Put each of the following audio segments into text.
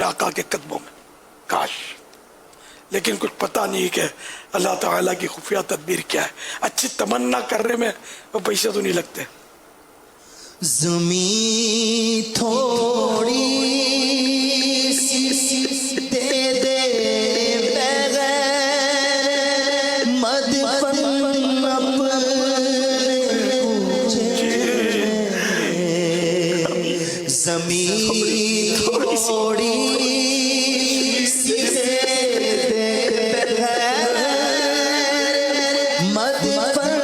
آقا کے قدموں میں، کاش. لیکن کچھ پتہ نہیں کہ اللہ تعالیٰ کی خفیہ تدبیر کیا ہے. اچھی تمنا کرنے میں وہ پیسے تو نہیں لگتے. زمین تھوڑی سی دے دے بغیر مدفن اپنے زمین تھوڑی سی دے دے بغیر مدفن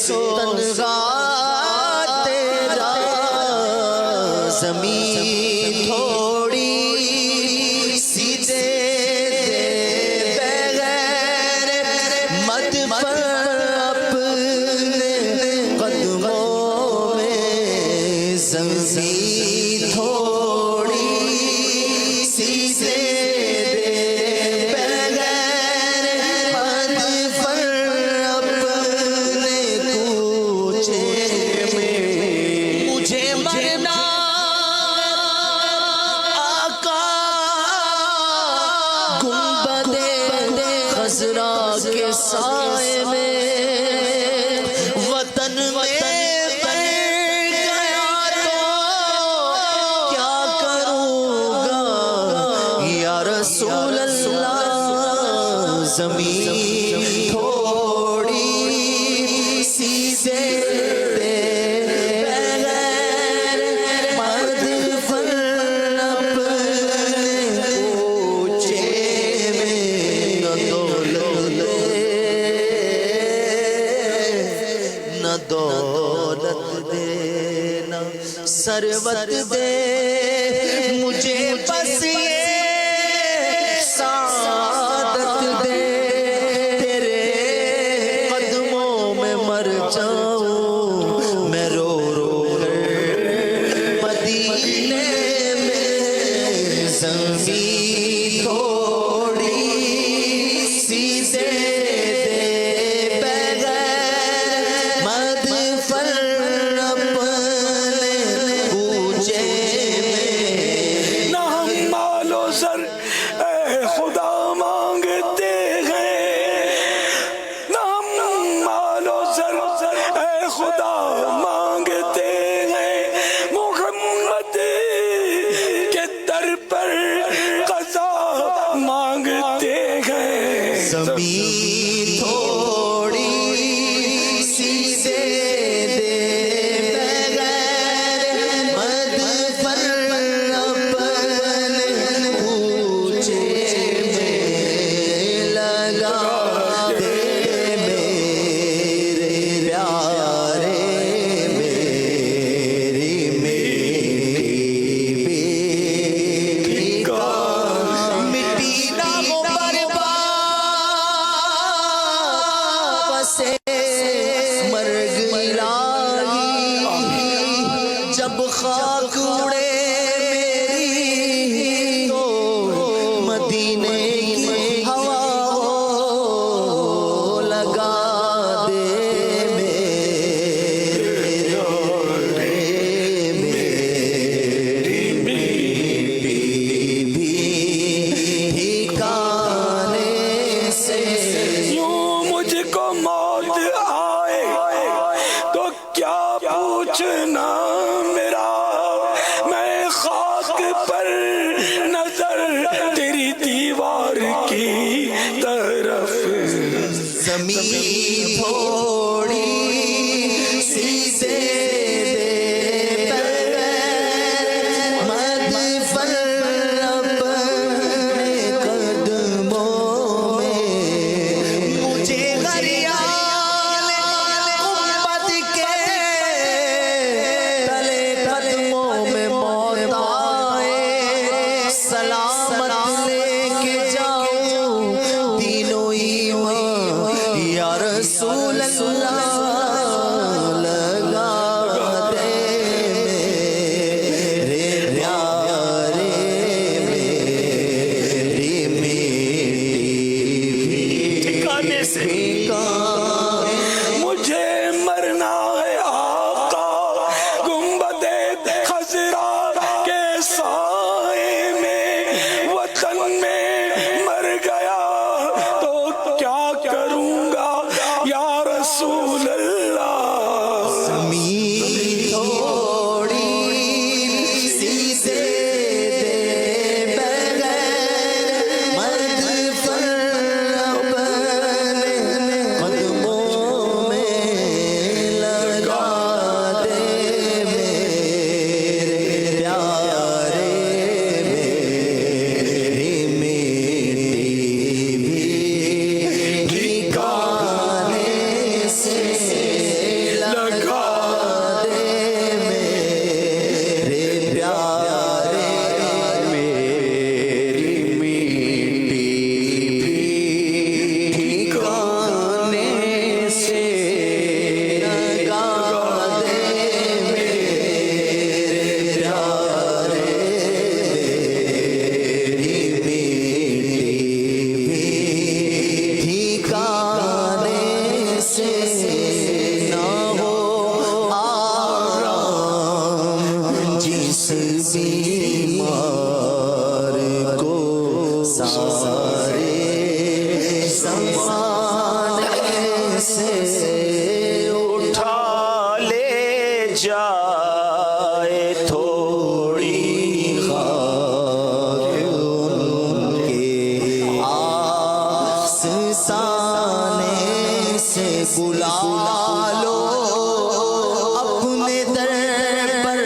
تنہا تیرا زمین تھوڑی سی دے بغیر مدفن اپنے قدموں میں زمین تھوڑی سی دے بغیر مدفن مجھے مرنا آقا گنبد خضرا کے سائے میں وطن میں بن گیا تو کیا کروں گا یا رسول اللہ. زمین تھوڑی سی دے دولت دے نہ ثروت دے مجھے بس یہ سعادت دے تیرے قدموں میں مر جاؤں میں رو رو کر مدینے میں. زمین تھوڑی سی دے زمین تھوڑی سی دے بغیر مدفن اپنے کوچے میں لگا دے میرے پیارے میری بیٹی کا مٹی نہ ہو مرگ الہی جب خاک اڑے میری تو مدینے کی ہوا لگا دے میری ٹھکانے سے. یوں مجھ کو موت آئے تو کیا پوچھنا میرا، میں خاک پر نظر تیری دیوار کی طرف. زمین تھوڑی سی دے بغیر بیمار کو سارے زمانے سے اٹھا لے جائے تھوڑی خاک ان کے آستانے سے بلا لو اپنے در پر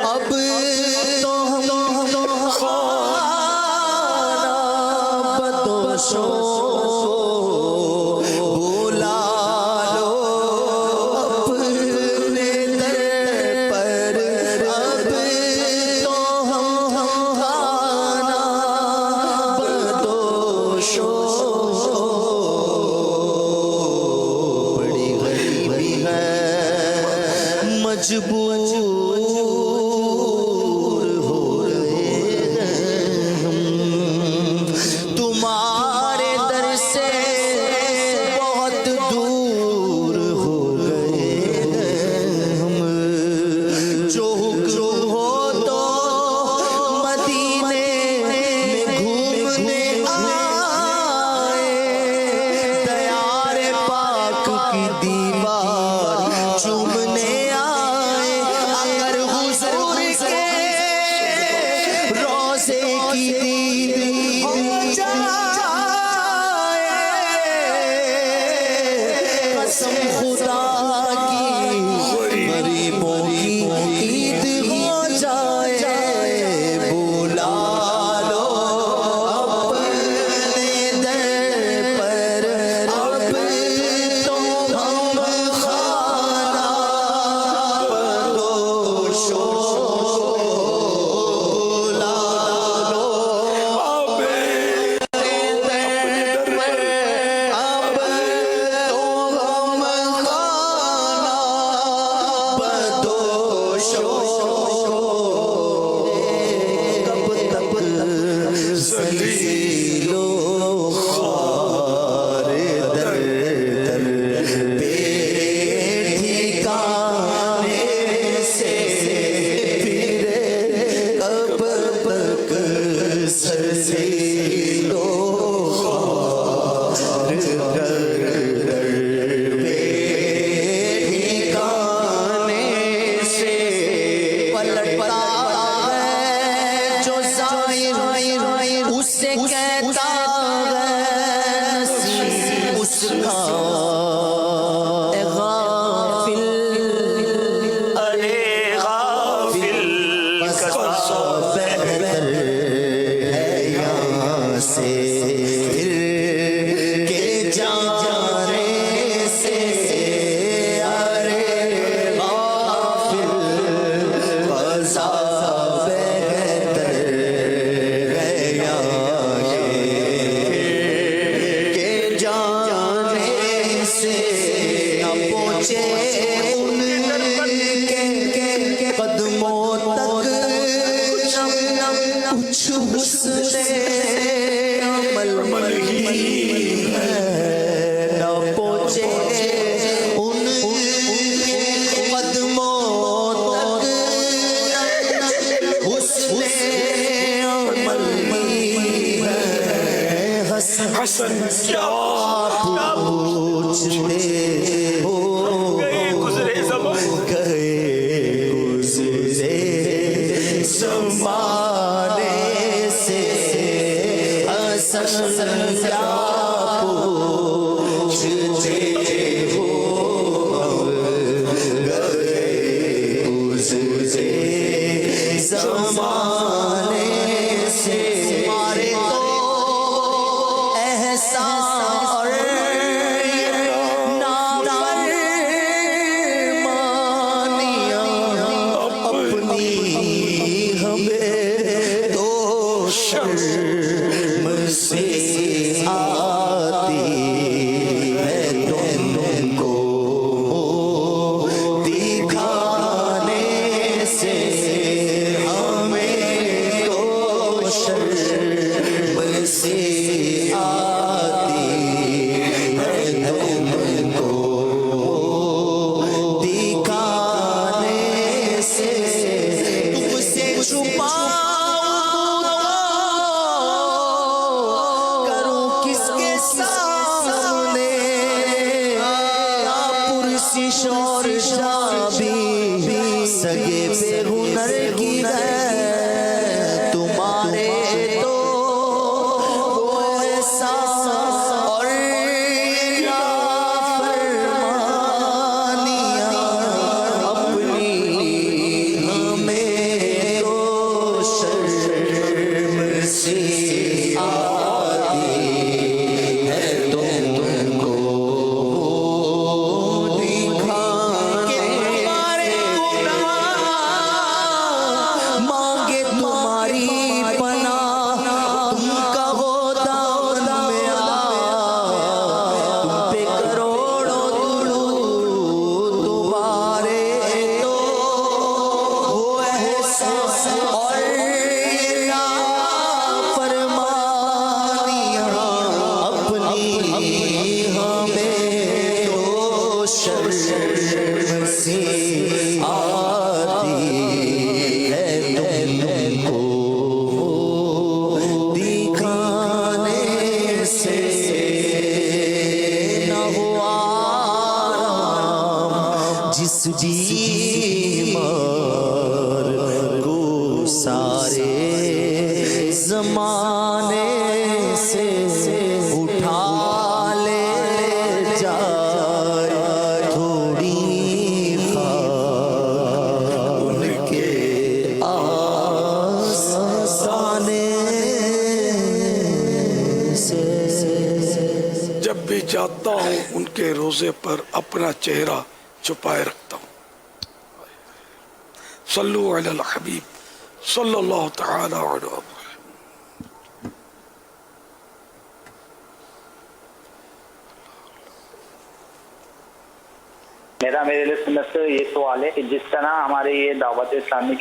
اب تو ہم خانہ بدوشو بلا لو اپنے در پر اب تو ہم خانہ بدوشو بڑی غریبی ہے مجبور ہو گئے ہم تمہارے در سے بہت دور ہو گئے ہم جو حکم ہو تو مدینے میں گھومنے آئے دیار پاک کی دیوار چومنے آئے اگر حضور کے روزے کی دید ہو جائے قسم خدا کی غریبوں کی عید ہو جائے بلا لو اپنے در پر اب تو ہم خانہ بدوشو بلا لو اب تو ہم خانہ بدوشو کب تک ذلیل و خوار در در بے ٹھکانے سے پھرے کب تک ذلیل و خوار در در بے ٹھکانے سے پلٹتا ہے جو ظاہر اسے کہتا ہے نصیب اس کا اے غافل ارے غافل کسا بہتر ہے یہاں سے پھر کے جانے سے ارے غافل کسا بہتر ہے یہاں کے جانے سے نہ پہنچے ان کے قدموں تک کچھ حسن عمل نہ پہنچے ان کے قدموں تک حسن عمل حسن کیا پوچھتے ہو گئے گزرے زمان گئے گزرے زمانے سے حسن کیا پوچھتے ہو گئے گزرے زمانے سے ہمارے تو احسان اور نافرمانیاں اپنی ہمیں تو شرم سے آتی ہے تم کو دکھانے سے ہمیں کی ہے تمہارے تو وہ ایسا اور نافرمانیاں اپنی ہمیں تو شرم سے آتی ہے تم کو دکھا کے تمہارے گناہ مانگے تمہاری پناہ تم کہو دامن میں آ تم پہ کروڑوں درود تمہارے تو وہ احساس اور نافرمانیاں اپنی ہمیں تو شرم سے آتی ہے تم کو دکھانے سے نہ ہوا جس بیمار کو سارے زمانے سے اٹھا لے جائے تھوڑی خون کے آستانے سے جب بھی جاتا ہوں ان کے روزے پر اپنا چہرہ چھپائے رکھتا ہوں. صلو علی الحبیب صلی اللہ تعالی علیہ وسلم. میرا میرے لیے سنت سے یہ سوال ہے کہ جس طرح ہمارے یہ دعوت اسلامی